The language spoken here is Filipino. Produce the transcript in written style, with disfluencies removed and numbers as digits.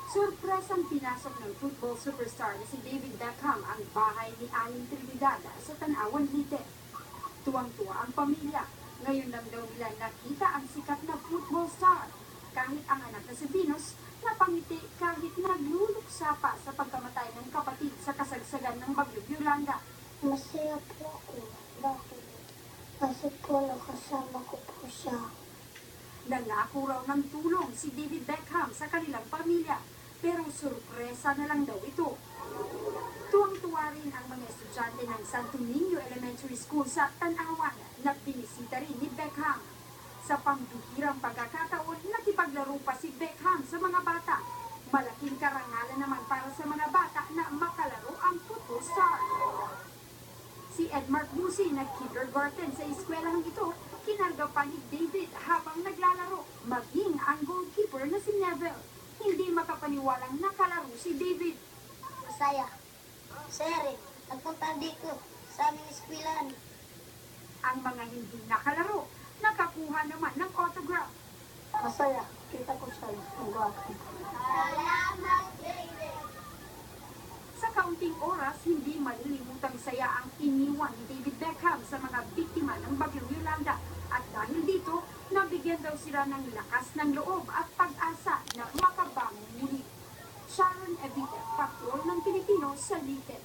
Surpresang pinasok ng football superstar na si David Beckham ang bahay ni Aling Trinidad sa Tanawan, Leyte. Tuwang-tuwa ang pamilya. Ngayon lang daw nila nakita ang sikat na football star. Kahit ang anak na si Venus, napangiti kahit nagluluksa pa sa pagkamatay ng kapatid sa kasagsagan ng Bagyong Yolanda. Masaya po ako. Bakit? Kasi po nakasama ko po siya. Nangako raw ng tulong si David Beckham sa kanilang pamilya, pero sorpresa na lang daw ito. Tuwang-tuwa rin ang mga estudyante ng Santo Niño Elementary School sa Tanawan na binisita rin ni Beckham. Sa pambihirang pagkakataon, nakipaglaro pa si Beckham sa mga bata. Malaking karangalan naman para sa mga bata na makalaro ang football star. Si Edmark Busi na kindergarten sa eskwelahang ito, kinarga pa ni David habang naglalaro, maging ang goalkeeper na si Neville. Hindi makapaniwalang nakalaro si David. Masaya. Masaya rin. Nagpunta dito sa aming eskwelahan. Ang mga hindi nakalaro, nakakuha naman ng autograph. Masaya. Kita ko siya. Ang gwapo. Salamat, David! Sa kaunting oras, hindi malilimutang saya ang iniwan ni David Beckham sa mga biktima ng Bagyong Yolanda. At dahil dito, nabigyan daw sila ng lakas ng loob at pag-asa na makabangon muli. Sharon Evita, Patrol ng Pilipino sa Leyte.